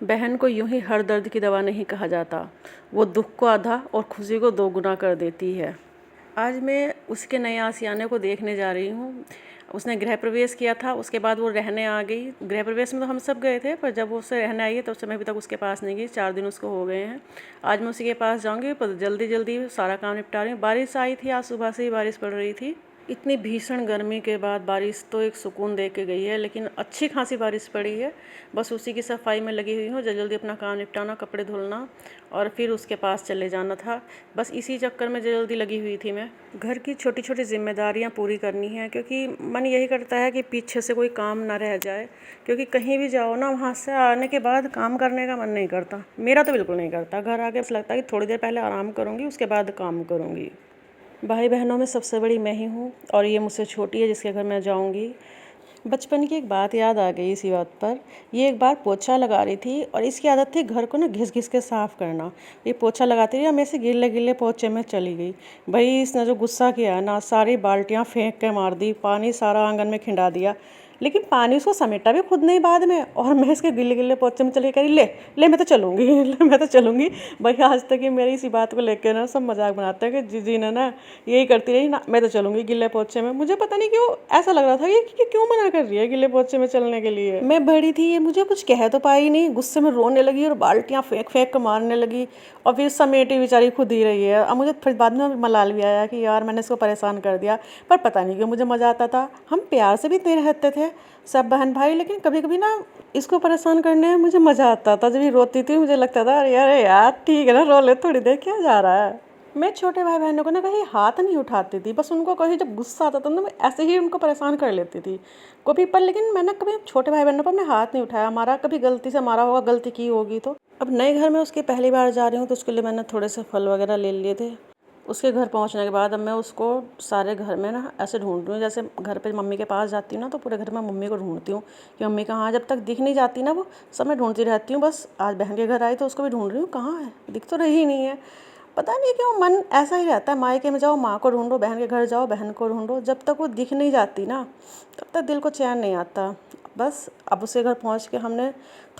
बहन को यूं ही हर दर्द की दवा नहीं कहा जाता। वो दुख को आधा और खुशी को दोगुना कर देती है। आज मैं उसके नए आशियाने को देखने जा रही हूँ। उसने गृह प्रवेश किया था, उसके बाद वो रहने आ गई। गृह प्रवेश में तो हम सब गए थे, पर जब वो उससे रहने आई है तो उस समय अभी तक उसके पास नहीं गई। 4 दिन उसको हो गए हैं। आज मैं उसी के पास जाऊँगी, पर जल्दी जल्दी सारा काम निपटा रही हूँ। बारिश आई थी, आज सुबह से ही बारिश पड़ रही थी। इतनी भीषण गर्मी के बाद बारिश तो एक सुकून दे के गई है, लेकिन अच्छी खासी बारिश पड़ी है। बस उसी की सफाई में लगी हुई हूँ। जल्दी जल्दी अपना काम निपटाना, कपड़े धुलना और फिर उसके पास चले जाना था। बस इसी चक्कर में जल्दी लगी हुई थी मैं। घर की छोटी छोटी जिम्मेदारियाँ पूरी करनी है, क्योंकि मन यही करता है कि पीछे से कोई काम ना रह जाए। क्योंकि कहीं भी जाओ ना, वहाँ से आने के बाद काम करने का मन नहीं करता। मेरा तो बिल्कुल नहीं करता। घर आके बस लगता है कि थोड़ी देर पहले आराम करूँगी, उसके बाद काम करूँगी। भाई बहनों में सबसे बड़ी मैं ही हूँ और ये मुझसे छोटी है जिसके घर मैं जाऊँगी। बचपन की एक बात याद आ गई इसी बात पर। ये एक बार पोछा लगा रही थी और इसकी आदत थी घर को ना घिस घिस के साफ़ करना। ये पोछा लगाती रही और मेरे से गिल्ले गिल्ले पोछे में चली गई। भाई इसने जो गुस्सा किया ना, सारी बाल्टियाँ फेंक के मार दी, पानी सारा आंगन में खिंडा दिया। लेकिन पानी उसको समेटा भी खुद नहीं बाद में, और मैं इसके गिल्ले गिल्ले पोछे में चली करी, ले ले मैं तो चलूँगी ले मैं तो चलूँगी। भाई आज तक ही मेरी इसी बात को लेकर ना सब मजाक बनाते हैं कि जीजी ने ना यही करती रही ना, मैं तो चलूँगी गिल्ले पोछे में। मुझे पता नहीं क्यों ऐसा लग रहा था कि क्यों मना कर रही है गिल्ले पोछे में चलने के लिए। मैं बड़ी थी, ये मुझे कुछ कह तो पाई नहीं, गुस्से में रोने लगी और बाल्टियाँ फेंक फेंक कर मारने लगी। और फिर समेटी बेचारी खुद ही रही है। अब मुझे फिर बाद में मलाल भी आया कि यार मैंने इसको परेशान कर दिया, पर पता नहीं क्यों मुझे मज़ा आता था। हम प्यार से भी इतने रहते थे सब बहन भाई, लेकिन कभी कभी ना इसको परेशान करने में मुझे मज़ा आता था। जब ये रोती थी मुझे लगता था अरे यार यार ठीक है ना, रो ले थोड़ी देर, क्या जा रहा है। मैं छोटे भाई बहनों को ना कहीं हाथ नहीं उठाती थी, बस उनको कहीं जब गुस्सा आता था ना मैं ऐसे ही उनको परेशान कर लेती थी कभी पर। लेकिन मैंने कभी छोटे भाई बहनों पर अपने हाथ नहीं उठाया। हमारा कभी गलती से मारा होगा, गलती की होगी तो। अब नए घर में उसकी पहली बार जा रही हूँ तो उसके लिए मैंने थोड़े से फल वगैरह ले लिए थे। उसके घर पहुंचने के बाद अब मैं उसको सारे घर में ना ऐसे ढूंढ रही हूँ, जैसे घर पे मम्मी के पास जाती हूँ ना तो पूरे घर में मम्मी को ढूंढती हूँ कि मम्मी कहाँ है। जब तक दिख नहीं जाती ना वो सब मैं ढूंढती रहती हूँ। बस आज बहन के घर आई तो उसको भी ढूंढ रही हूँ, कहाँ है, दिख तो रही नहीं है। पता नहीं क्यों मन ऐसा ही रहता है, मायके में जाओ माँ को ढूंढो, बहन के घर जाओ बहन को ढूंढो, जब तक वो दिख नहीं जाती ना तब तक दिल को चैन नहीं आता। बस अब उसके घर पहुँच के हमने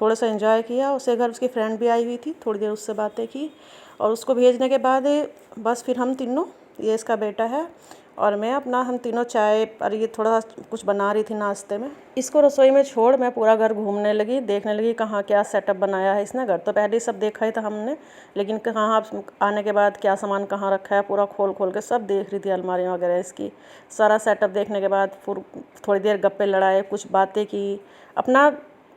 थोड़ा सा एंजॉय किया। उसके घर उसकी फ्रेंड भी आई हुई थी, थोड़ी देर उससे बातें की और उसको भेजने के बाद बस फिर हम तीनों, ये इसका बेटा है और मैं अपना, हम तीनों चाय और ये थोड़ा सा कुछ बना रही थी नाश्ते में। इसको रसोई में छोड़ मैं पूरा घर घूमने लगी, देखने लगी कहाँ क्या सेटअप बनाया है इसने। घर तो पहले ही सब देखा ही था हमने, लेकिन कहाँ आने के बाद क्या सामान कहाँ रखा है पूरा खोल खोल के सब देख रही थी, अलमारियाँ वगैरह इसकी। सारा सेटअप देखने के बाद फिर थोड़ी देर गप्पे लड़ाए, कुछ बातें की, अपना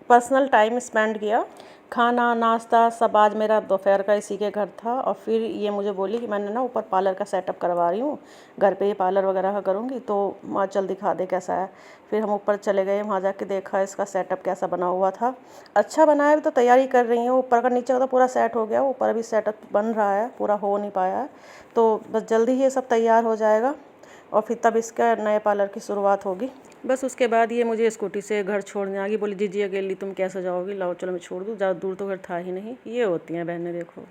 पर्सनल टाइम स्पेंड किया। खाना नाश्ता सब आज मेरा दोपहर का इसी के घर था। और फिर ये मुझे बोली कि मैंने ना ऊपर पार्लर का सेटअप करवा रही हूँ, घर पे ही पार्लर वगैरह का करूँगी, तो वहाँ चल दिखा दे कैसा है। फिर हम ऊपर चले गए, वहाँ जाके देखा इसका सेटअप कैसा बना हुआ था। अच्छा बना है, तो तैयारी कर रही हूँ। ऊपर का नीचे का तो पूरा सेट हो गया, ऊपर अभी सेटअप बन रहा है, पूरा हो नहीं पाया है। तो बस जल्दी ही ये सब तैयार हो जाएगा और फिर तब इसका नए पार्लर की शुरुआत होगी। बस उसके बाद ये मुझे स्कूटी से घर छोड़ने आ गई। बोली जीजी अकेली तुम कैसे जाओगी, लाओ चलो मैं छोड़ दूँ, ज़्यादा दूर तो घर था ही नहीं। ये होती हैं बहनें, देखो।